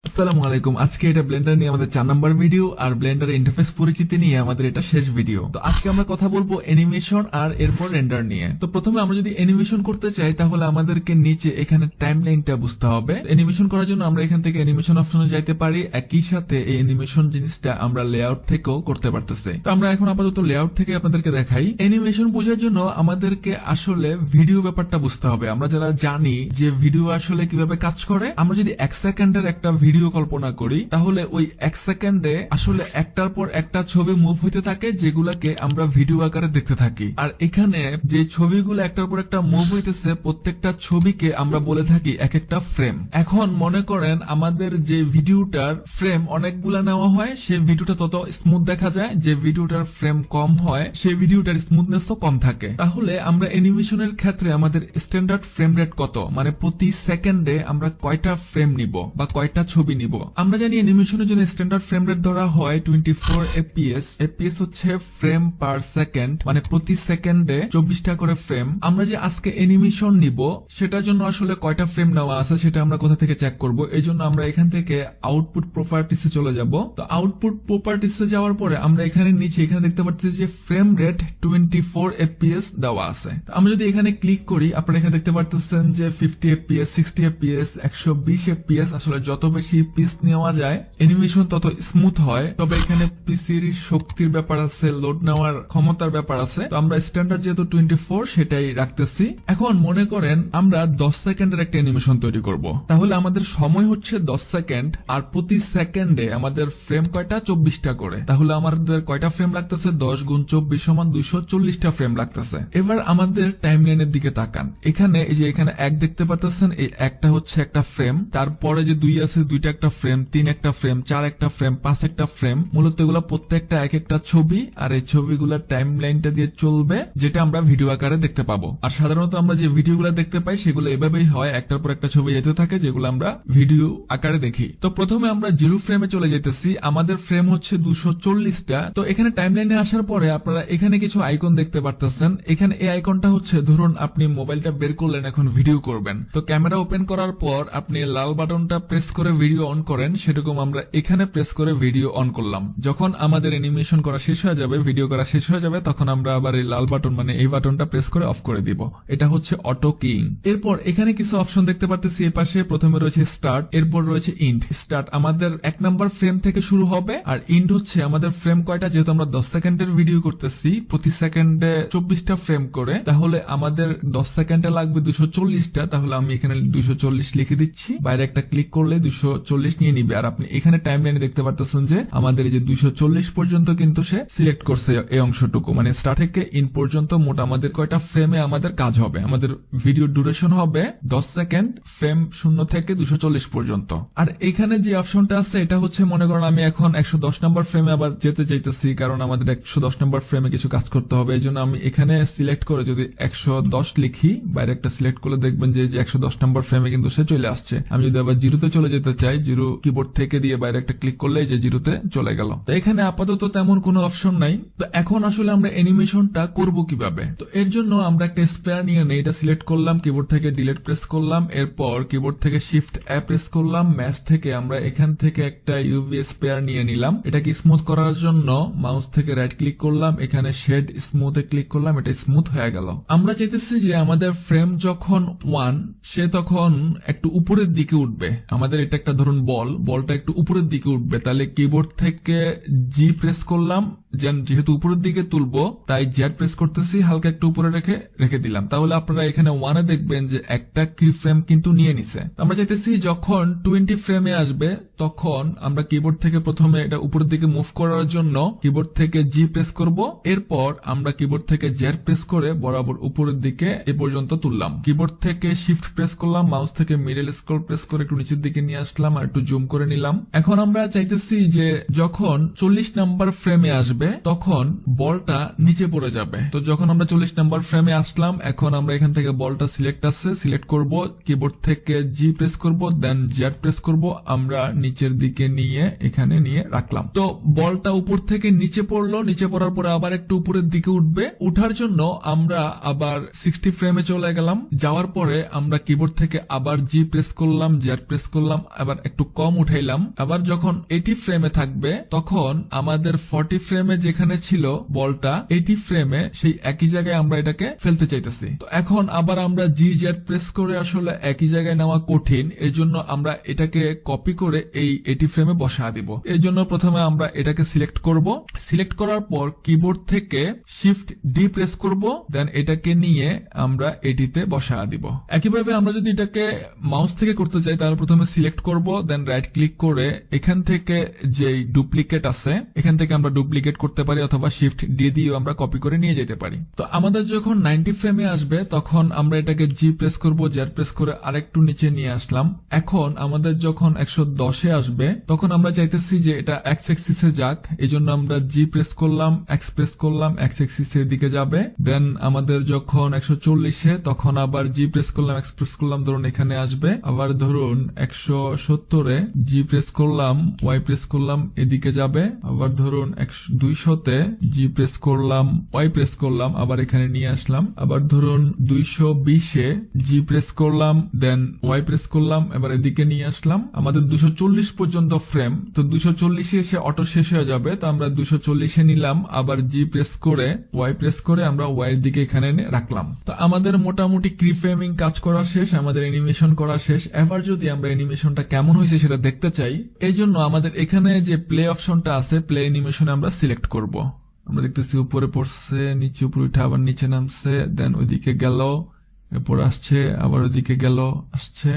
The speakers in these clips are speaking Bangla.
আসসালামু আলাইকুম। আজকে এটা ব্লেন্ডার নিয়ে আমাদের 4 নম্বর ভিডিও আর ব্লেন্ডার ইন্টারফেস পরিচিতি নিয়ে আমাদের এটা শেষ ভিডিও। তো আজকে আমরা কথা বলবো অ্যানিমেশন আর এরপর রেন্ডার নিয়ে। তো প্রথমে আমরা যদি অ্যানিমেশন করতে চাই তাহলে আমাদেরকে নিচে এখানে টাইমলাইনটা বুঝতে হবে। অ্যানিমেশন করার জন্য আমরা এখান থেকে অ্যানিমেশন অপশনে যাইতে পারি, একই সাথে এই অ্যানিমেশন জিনিসটা আমরা লেআউট থেকেও করতে পারতেছি। তো আমরা এখন আপাতত লেআউট থেকে আপনাদেরকে দেখাই। অ্যানিমেশন বোঝার জন্য আমাদেরকে আসলে ভিডিও ব্যাপারটা বুঝতে হবে। আমরা যারা জানি যে ভিডিও আসলে কিভাবে কাজ করে, আমরা যদি 1 সেকেন্ডের একটা ভিডিও কল্পনা করি তাহলে ওই 1 সেকেন্ডে আসলে একটার পর একটা ছবি মুভ হইতে থাকে, যেগুলাকে আমরা ভিডিও আকারে দেখতে থাকি। আর এখানে যে ছবিগুলো একটার পর একটা মুভ হইতেছে, প্রত্যেকটা ছবিকে আমরা বলে থাকি এক একটা ফ্রেম। এখন মনে করেন আমাদের যে ভিডিওটার ফ্রেম অনেকগুলা নেওয়া হয়, সেই ভিডিওটা তত স্মুথ দেখা যায়। যে ভিডিওটার ফ্রেম কম হয় সেই ভিডিওটার স্মুথনেসও কম থাকে। তাহলে আমরা অ্যানিমেশনের ক্ষেত্রে আমাদের স্ট্যান্ডার্ড ফ্রেম রেট কত, মানে প্রতি সেকেন্ডে আমরা কয়টা ফ্রেম নিব বা কয়টা ছবি নিব। আমরা জানি অ্যানিমেশনের জন্য স্ট্যান্ডার্ড ফ্রেম রেট ধরা হয় 24 এফপিএস। এফপিএস হচ্ছে ফ্রেম পার সেকেন্ড, মানে প্রতি সেকেন্ডে 24টা করে ফ্রেম। আমরা যে আজকে অ্যানিমেশন নিব সেটার জন্য আসলে কয়টা ফ্রেম নেওয়া আছে সেটা আমরা কোথা থেকে চেক করব। এই জন্য আমরা এখান থেকে আউটপুট প্রপার্টিসে চলে যাব। তো আউটপুট প্রপার্টিসে যাওয়ার পরে আমরা এখানে নিচে এখানে দেখতে পাচ্ছি যে ফ্রেম রেট 24 এফপিএস দেওয়া আছে। আমরা যদি এখানে ক্লিক করি, আপনারা এখানে দেখতে পাচ্ছেন যে 50 এফপিএস, 60 এফপিএস, 120 এফপিএস। আসলে যত বেশি পিস নেওয়া যায় অ্যানিমেশন তত স্মুথ হয়। তবে এখানে পিসির শক্তির ব্যাপার আছে, লোড নেওয়ার ক্ষমতার ব্যাপার আছে। তো আমরা স্ট্যান্ডার্ড যেহেতু 24 সেটাই রাখতেছি। এখন মনে করেন আমরা 10 সেকেন্ডের একটা অ্যানিমেশন তৈরি করব, তাহলে আমাদের সময় হচ্ছে 10 সেকেন্ড আর প্রতি সেকেন্ডে আমাদের ফ্রেম কয়টা, 24টা করে। তাহলে আমাদের কয়টা ফ্রেম লাগতেছে, 10 গুণ 24 সমান 240টা ফ্রেম লাগতেছে। এবার আমাদের টাইমলাইনের দিকে তাকান। এখানে এই যে এখানে 1 দেখতে পাচ্ছেন, এই একটা হচ্ছে একটা ফ্রেম। তারপরে যে 2 আছে, 2টা একটা ফ্রেম, 3 একটা ফ্রেম, 4 একটা ফ্রেম, 5 একটা ফ্রেম। মূলত এগুলো প্রত্যেকটা এক একটা ছবি, আর এই ছবিগুলোর টাইমলাইনটা দিয়ে চলবে, যেটা আমরা ভিডিও আকারে দেখতে পাবো। আর সাধারণত আমরা যে ভিডিওগুলো দেখতে পাই সেগুলো এভাবেই হয়, একটার পর একটা ছবি যেতে থাকে, যেগুলো আমরা ভিডিও আকারে দেখি। তো প্রথমে আমরা 0 ফ্রেমে চলে যেতেছি। আমাদের ফ্রেম হচ্ছে 240টা। তো এখানে টাইমলাইনে আসার পরে আপনারা এখানে কিছু আইকন দেখতে পারতেছেন। এখানে এই আইকনটা হচ্ছে, ধরুন আপনি মোবাইলটা বের করলেন, এখন ভিডিও করবেন। তো ক্যামেরা ওপেন করার পর আপনি লাল বাটনটা প্রেস করে ভিডিও অন করেন, সেরকম আমরা এখানে প্রেস করে ভিডিও অন করলাম। যখন আমাদের অ্যানিমেশন করা শেষ হয়ে যাবে, ভিডিও করা শেষ হয়ে যাবে, তখন আমরা আবার এই লাল বাটন মানে এই বাটনটা প্রেস করে অফ করে দিব। এটা হচ্ছে অটো কিং। এরপর এখানে কিছু অপশন দেখতে পারতেছি। এই পাশে প্রথমে রয়েছে স্টার্ট, এরপর রয়েছে ইন্ড। স্টার্ট আমাদের 1 নাম্বার ফ্রেম থেকে শুরু হবে, আর ইন্ড হচ্ছে আমাদের ফ্রেম কয়টা, যেহেতু আমরা 10 সেকেন্ডের ভিডিও করতেছি, প্রতি সেকেন্ডে 24টা ফ্রেম করে, তাহলে আমাদের 10 সেকেন্ডে লাগবে 240টা। তাহলে আমি এখানে 240 লিখে দিচ্ছি, বাইরে একটা ক্লিক করলে 240 নিয়ে নিবে। আর আপনি এখানে টাইমলাইনে দেখতে পারতেছেন যে আমাদের এই যে 240 পর্যন্ত কিন্তু সে সিলেক্ট করছে এই অংশটুকু, মানে স্টার্ট থেকে ইন পর্যন্ত মোট আমাদের কয়টা ফ্রেমে আমাদের কাজ হবে। আমাদের ভিডিও ডিউরেশন হবে 10 সেকেন্ড, ফ্রেম 0 থেকে 240 পর্যন্ত। আর এখানে যে অপশনটা আছে এটা হচ্ছে, মনে করেন আমি এখন 110 নম্বর ফ্রেমে আবার যেতে চাইতেছি, কারণ আমাদের 110 নম্বর ফ্রেমে কিছু কাজ করতে হবে। এই জন্য আমি এখানে সিলেক্ট করে যদি 110 লিখি, বাইরে একটা সিলেক্ট করলে দেখবেন যে 110 নম্বর ফ্রেমে কিন্তু সে চলে আসছে। আমি যদি আবার 0তে চলে যেতে চাই, 0 কিবোর্ড থেকে দিয়ে বাইরে একটা ক্লিক করলে যে 0তে চলে গেল। তো এখানে আপাতত তেমন কোনো অপশন নাই। তো এখন আসলে আমরা অ্যানিমেশনটা করব কিভাবে? তো এর জন্য আমরা একটা স্পেয়ার নিয়ে নেই, এটা সিলেক্ট করলাম, কিবোর্ড থেকে ডিলিট প্রেস করলাম, এরপর কিবোর্ড থেকে শিফট এ প্রেস করলাম, ম্যাচ থেকে আমরা এখান থেকে একটা ইউভি স্পেয়ার নিয়ে নিলাম। এটাকে স্মুথ করার জন্য মাউস থেকে রাইট ক্লিক করলাম, এখানে শেড স্মুথে ক্লিক করলাম, এটা স্মুথ হয়ে গেল। আমরা চাইতেছি যে আমাদের ফ্রেম যখন 1, সে তখন একটু উপরের দিকে উঠবে। আমাদের এটা একটা ধরুন বলটা একটু উপরের দিকে উঠবে, তাহলে কিবোর্ড থেকে জি প্রেস করলাম, যেহেতু উপরের দিকে তুলবো তাই জেড প্রেস করতেছি, হালকা একটু উপরে রেখে দিলাম। তাহলে আপনারা এখানে 1-এ দেখবেন যে একটা কি ফ্রেম কিন্তু নিয়ে নিছে। আমরা চাইতেছি যখন 20 ফ্রেমে আসবে তখন আমরা কিবোর্ড থেকে প্রথমে এটা উপরের দিকে মুভ করার জন্য কিবোর্ড থেকে জি প্রেস করব, এরপর আমরা কিবোর্ড থেকে জেড প্রেস করে বরাবর উপরের দিকে এ পর্যন্ত তুললাম। কিবোর্ড থেকে শিফট প্রেস করলাম, মাউস থেকে মিডল স্ক্রল প্রেস করে একটু নিচের দিকে নিয়ে আসলাম আর একটু জুম করে নিলাম। এখন আমরা চাইতেছি যে যখন 40 নাম্বার ফ্রেমে আসবে তখন বলটা নিচে পড়ে যাবে। তো যখন আমরা 40 নাম্বার ফ্রেমে আসলাম, এখন আমরা এখান থেকে বলটা সিলেক্ট করব, কিবোর্ড থেকে জি প্রেস করব, দেন জেড প্রেস করব, আমরা নিচের দিকে নিয়ে এখানে নিয়ে রাখলাম। তো বলটা উপর থেকে নিচে পড়লো, নিচে পড়ার পরে আবার একটু উপরের দিকে উঠবে। উঠার জন্য আমরা আবার 60 ফ্রেমে চলে গেলাম। যাওয়ার পরে আমরা কিবোর্ড থেকে আবার জি প্রেস করলাম, জেড প্রেস করলাম, আবার একটু কম উঠাইলাম। আবার যখন 80 ফ্রেমে থাকবে তখন আমাদের 40 ফ্রেমে যেখানে ছিল বলটা 80 ফ্রেমে সেই একই জায়গায় আমরা এটাকে ফেলতে চাইতেছি। তো এখন আবার আমরা জি জেড প্রেস করে আসলে একই জায়গায় নেওয়া কঠিন, এর জন্য আমরা এটাকে কপি করে এই 80 ফ্রেমে বসা দিব। এর জন্য প্রথমে আমরা এটাকে সিলেক্ট করব। সিলেক্ট করার পর কিবোর্ড থেকে শিফট ডি প্রেস করব, দেন এটাকে নিয়ে আমরা এটিতে বসা দিব। একইভাবে আমরা যদি এটাকে মাউস থেকে করতে চাই তাহলে প্রথমে সিলেক্ট করব, দেন রাইট ক্লিক করে এখান থেকে যে ডুপ্লিকেট আছে এখান থেকে আমরা ডুপ্লিকেট করতে পারি, অথবা শিফট ডি দিয়েও আমরা কপি করে নিয়ে যেতে পারি। তো আমাদের যখন 90 ফ্রেমে আসবে তখন আমরা এটাকে জি প্রেস করব, জেড প্রেস করে আরেকটু নিচে নিয়ে আসলাম। এখন আমাদের যখন 110 এ আসবে তখন আমরা চাইতেছি যে এটা এক্স এক্সিসে যাক, এই জন্য আমরা জি প্রেস করলাম, এক্স প্রেস করলাম, এক্স এক্সিসের দিকে যাবে। দেন আমাদের যখন 140 তখন আবার জি প্রেস করলাম, এক্স প্রেস করলাম, ধরুন এখানে আসবে। আবার ধরুন 170 জি প্রেস করলাম, ওয়াই প্রেস করলাম, এদিকে যাবে। আবার ধরুন 200 জি প্রেস করলাম, ওয়াই প্রেস করলাম, আবার এখানে নিয়ে আসলাম। আবার ধরুন 220 জি প্রেস করলাম, দেন ওয়াই প্রেস করলাম, এবার এদিকে নিয়ে আসলাম। আমাদের 240 পর্যন্ত ফ্রেম, তো 240 এসে অটো শেষ হয়ে যাবে, তো আমরা 240 নিলাম, আবার জি প্রেস করে ওয়াই প্রেস করে আমরা ওয়াই এর দিকে এখানে রাখলাম। তো আমাদের মোটামুটি কিফ্রেমিং কাজ করা শেষ, আমাদের অ্যানিমেশন করা শেষ। এবার যদি আমরা অ্যানিমেশনটা কেমন হয়েছে সেটা দেখতে চাই, এই জন্য আমাদের এখানে যে প্লে অপশনটা আছে, প্লে অ্যানিমেশন আমরা সিলেক্ট করব। আমরা দেখতেছি উপরে পড়ছে, নিচে উপরে উঠে আবার নিচে নামছে, দেন ওইদিকে গেল, এরপর আসছে, আবার ওইদিকে গেল, আসছে,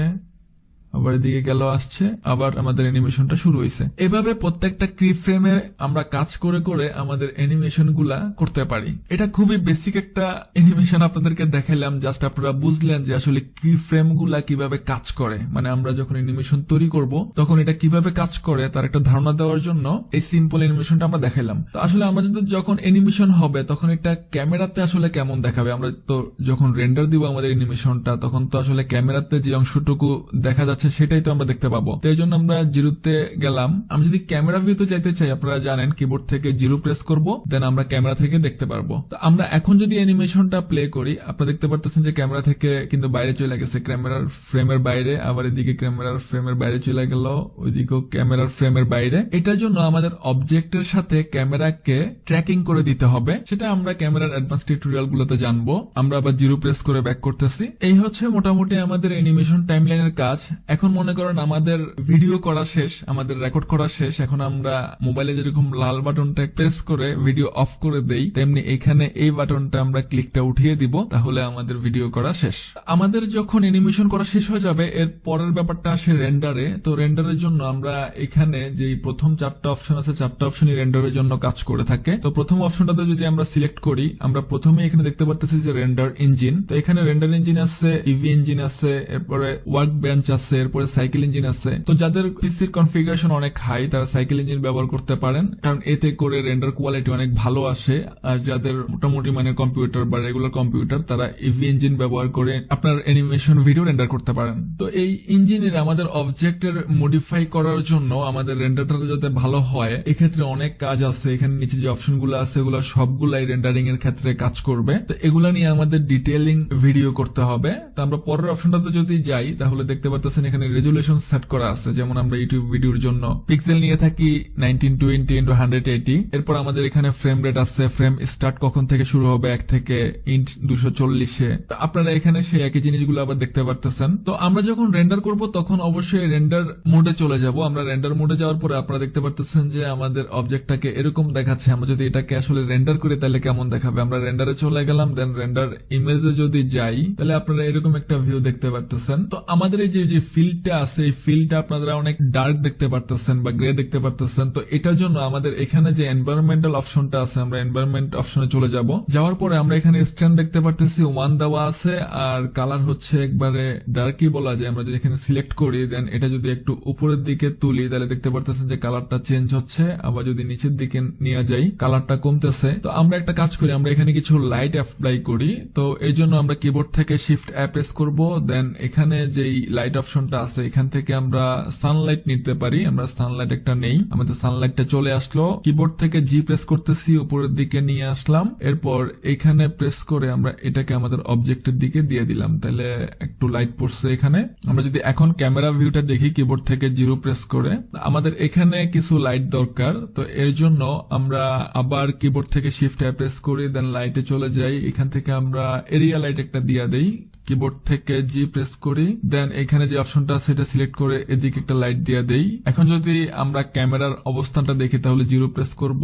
আবার এদিকে গেল, আসছে, আবার আমাদের অ্যানিমেশনটা শুরু হয়েছে। এভাবে প্রত্যেকটা কি ফ্রেমে আমরা কাজ করে করে আমাদের অ্যানিমেশন গুলা করতে পারি। এটা খুবই বেসিক একটা অ্যানিমেশন আপনাদেরকে দেখাইলাম, জাস্ট আপনারা বুঝলেন যে আসলে কি ফ্রেম গুলা কিভাবে কাজ করে, মানে আমরা যখন অ্যানিমেশন তৈরি করব তখন এটা কিভাবে কাজ করে তার একটা ধারণা দেওয়ার জন্য এই সিম্পল অ্যানিমেশনটা আমরা দেখাইলাম। তো আসলে আমরা যদি যখন অ্যানিমেশন হবে তখন এটা ক্যামেরাতে আসলে কেমন দেখাবে, আমরা তো যখন রেন্ডার দিব আমাদের অ্যানিমেশনটা তখন তো আসলে ক্যামেরাতে যে অংশটুকু দেখা যাচ্ছে সেটাই তো আমরা দেখতে পাবো। তো এই জন্য আমরা জিরোতে গেলাম। আমরা যদি ক্যামেরা ভিউতে চাইতে চাই, আপনারা জানেন কিবোর্ড থেকে জিরো প্রেস করব, দেন আমরা ক্যামেরা থেকে দেখতে পারবো। তো আমরা এখন যদি অ্যানিমেশনটা প্লে করি, আপনারা দেখতে পারতেছেন যে ক্যামেরা থেকে কিন্তু বাইরে চলে গেছে, ক্যামেরার ফ্রেমের বাইরে, আবার এদিকে ক্যামেরার ফ্রেমের বাইরে চলে গেল, ওইদিকেও ক্যামেরার ফ্রেমের বাইরে। এটার জন্য আমাদের অবজেক্টের সাথে ক্যামেরাকে ট্র্যাকিং করে দিতে হবে, সেটা আমরা ক্যামেরার অ্যাডভান্স টিউটোরিয়াল গুলোতে জানবো। আমরা আবার জিরো প্রেস করে ব্যাক করতেছি। এই হচ্ছে মোটামুটি আমাদের অ্যানিমেশন টাইমলাইনের কাজ। এখন মনে করেন আমাদের ভিডিও করা শেষ, আমাদের রেকর্ড করা শেষ, এখন আমরা মোবাইলে যেরকম লাল বাটনটা প্রেস করে ভিডিও অফ করে দেই, তেমনি এখানে এই বাটনটা আমরা ক্লিকটা উঠিয়ে দিব, তাহলে আমাদের ভিডিও করা শেষ। আমাদের যখন অ্যানিমেশন করা শেষ হয়ে যাবে এর পরের ব্যাপারটা আসে রেন্ডারে। তো রেন্ডারের জন্য আমরা এখানে যে প্রথম 4টা অপশন আছে, 4টা অপশনই রেন্ডারের জন্য কাজ করে থাকে। তো প্রথম অপশনটাতে যদি আমরা সিলেক্ট করি, আমরা প্রথমে এখানে দেখতে পারতেছি যে রেন্ডার ইঞ্জিন। তো এখানে রেন্ডার ইঞ্জিন আছে, ইভি ইঞ্জিন আছে, এরপরে ওয়ার্ক বেঞ্চ আছে, এরপরে সাইকেল ইঞ্জিন আছে। তো যাদের পিসির কনফিগারেশন অনেক হাই তারা সাইকেল ইঞ্জিন ব্যবহার করতে পারেন, কারণ এতে করে রেন্ডার কোয়ালিটি অনেক ভালো আসে। আর যাদের মোটামুটি মানে কম্পিউটার বা রেগুলার কম্পিউটার তারা ইভি ইঞ্জিন ব্যবহার করে আপনার অ্যানিমেশন ভিডিও রেন্ডার করতে পারেন। তো এই ইঞ্জিনের আমাদের অবজেক্টের মডিফাই করার জন্য আমাদের রেন্ডারটা যাতে ভালো হয় এক্ষেত্রে অনেক কাজ আছে। এখানে নিচে যে অপশন গুলো আছে এগুলো সবগুলাই রেন্ডারিং এর ক্ষেত্রে কাজ করবে। তো এগুলা নিয়ে আমাদের ডিটেইলিং ভিডিও করতে হবে। তো আমরা পরের অপশনটাতে যদি যাই তাহলে দেখতে পারতেছেন এখানে রেজুলেশন সেট করা আছে। যেমন আমরা ইউটিউব ভিডিওর জন্য পিক্সেল নিয়ে থাকি 1920x180। এরপর আমাদের এখানে ফ্রেম রেট আছে, ফ্রেম স্টার্ট কখন থেকে শুরু হবে 1 থেকে ইঞ্চ 240-এ। তো আপনারা এখানে সেই একই জিনিসগুলো আবার দেখতে পারতেছেন। তো আমরা যখন রেন্ডার করব তখন অবশ্যই রেন্ডার মোডে চলে যাব। আমরা রেন্ডার মোডে যাওয়ার পরে আপনারা দেখতে পারতেছেন যে আমাদের অবজেক্টটাকে এরকম দেখাচ্ছে। আমরা যদি এটাকে আসলে রেন্ডার করি তাহলে কেমন দেখাবে, আমরা রেন্ডারে চলে গেলাম, দেন রেন্ডার ইমেজে যদি যাই তাহলে আপনারা এরকম একটা ভিউ দেখতে পারতেছেন। তো আমাদের এই যে ফিল্ডটা আছে এই ফিল্ডটা আপনারা অনেক ডার্ক দেখতে পারতেছেন বা গ্রে দেখতে পারতেছেন। তো এটার জন্য আমাদের এখানে যে এনভায়রনমেন্টাল অপশনটা আছে আমরা এনভায়রনমেন্ট অপশনে চলে যাব। যাওয়ার পরে আমরা এখানে স্ট্রেন্থ দেখতে পারতেছি 1 দেওয়া আছে, আর কালার হচ্ছে একবারে ডার্কই বলা যায়। আমরা যদি এখানে সিলেক্ট করি দেন এটা যদি একটু উপরের দিকে তুলি তাহলে দেখতে পারতেছেন যে কালারটা চেঞ্জ হচ্ছে, আবার যদি নিচের দিকে নিয়ে যাই কালারটা কমতেছে। তো আমরা একটা কাজ করি, আমরা এখানে কিছু লাইট অ্যাপ্লাই করি। তো এই জন্য আমরা কিবোর্ড থেকে শিফট প্রেস করব, দেন এখানে যেই লাইট অপশন অপশনটা আছে এখান থেকে আমরা সানলাইট নিতে পারি। আমরা সানলাইট একটা নেই, আমাদের সানলাইটটা চলে আসলো। কিবোর্ড থেকে জি প্রেস করতেছি, উপরের দিকে নিয়ে আসলাম। এরপর এখানে প্রেস করে আমরা এটাকে আমাদের অবজেক্টের দিকে দিয়ে দিলাম, তাহলে একটু লাইট পড়ছে এখানে। আমরা যদি এখন ক্যামেরা ভিউটা দেখি কিবোর্ড থেকে 0 প্রেস করে, আমাদের এখানে কিছু লাইট দরকার। তো এর জন্য আমরা আবার কিবোর্ড থেকে শিফট প্রেস করি, দেন লাইটে চলে যাই। এখান থেকে আমরা এরিয়া লাইট একটা দিয়ে দেই, কিবোর্ড থেকে জি প্রেস করি, দেন এখানে যে অপশনটা আছে এটা সিলেক্ট করে এদিকে একটা লাইট দিয়ে দেই। এখন যদি আমরা ক্যামেরার অবস্থানটা দেখি তাহলে 0 প্রেস করব,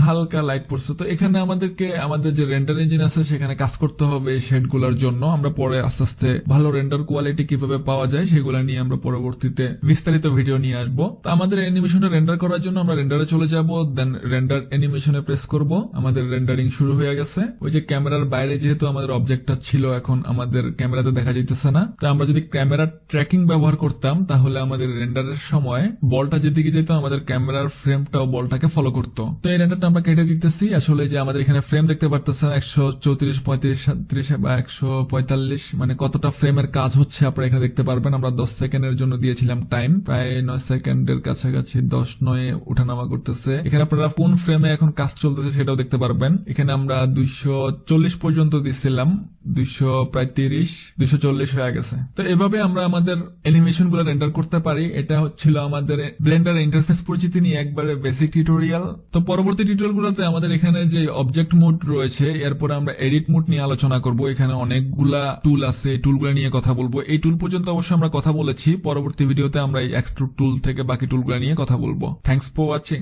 হালকা লাইট পড়ছে। তো এখানে আমাদেরকে আমাদের যে রেন্ডার ইঞ্জিন আছে সেখানে কাজ করতে হবে এই শেডগুলোর জন্য। আমরা পরে আস্তে আস্তে ভালো রেন্ডার কোয়ালিটি কিভাবে পাওয়া যায় সেগুলো নিয়ে আমরা পরবর্তীতে বিস্তারিত ভিডিও নিয়ে আসবো। তো আমাদের অ্যানিমেশনটা রেন্ডার করার জন্য আমরা রেন্ডারে চলে যাব, দেন রেন্ডার অ্যানিমেশনে প্রেস করব। আমাদের রেন্ডারিং শুরু হয়ে গেছে। ওই যে ক্যামেরার বাইরে যেহেতু আমাদের অবজেক্টটা ছিল, এখন আমাদের ক্যামেরাতে দেখা যাইতেছে না। তো আমরা যদি ক্যামেরা ট্র্যাকিং ব্যবহার করতাম তাহলে আমাদের রেন্ডারের সময় বলটা যেদিকে যেত আমাদের ক্যামেরার ফ্রেমটাও বলটাকে ফলো করতো। তো এই রেন্ডারটা আমরা কেটে দিতেছি। আসলে যে আমাদের এখানে ফ্রেম দেখতে পারতেছেন 134, 35, 37 বা 145, মানে কতটা ফ্রেমের কাজ হচ্ছে আপনারা এখানে দেখতে পারবেন। আমরা 10 সেকেন্ডের জন্য দিয়েছিলাম টাইম, প্রায় 9 সেকেন্ডের কাছাকাছি, 10-9 উঠানামা করতেছে। এখানে আপনারা কোন ফ্রেমে এখন কাজ চলতেছে সেটাও দেখতে পারবেন। এখানে আমরা 240 পর্যন্ত দিচ্ছিলাম, 200 প্রায় 30, 240 হয়ে গেছে। তো এভাবে আমরা আমাদের অ্যানিমেশন গুলো রেন্ডার করতে পারি। এটা হচ্ছিল আমাদের ব্লেন্ডার ইন্টারফেস পরিচিতি নিয়ে একবারে বেসিক টিউটোরিয়াল। তো পরবর্তী টিউটোরিয়াল গুলোতে আমাদের এখানে যে অবজেক্ট মোড রয়েছে, এরপর আমরা এডিট মোড নিয়ে আলোচনা করব। এখানে অনেকগুলা টুল আছে, টুলগুলো নিয়ে কথা বলবো। এই টুল পর্যন্ত অবশ্যই আমরা কথা বলেছি, পরবর্তী ভিডিওতে আমরা এই এক্সট্রুড টুল থেকে বাকি টুলগুলো নিয়ে কথা বলবো। Thanks for watching.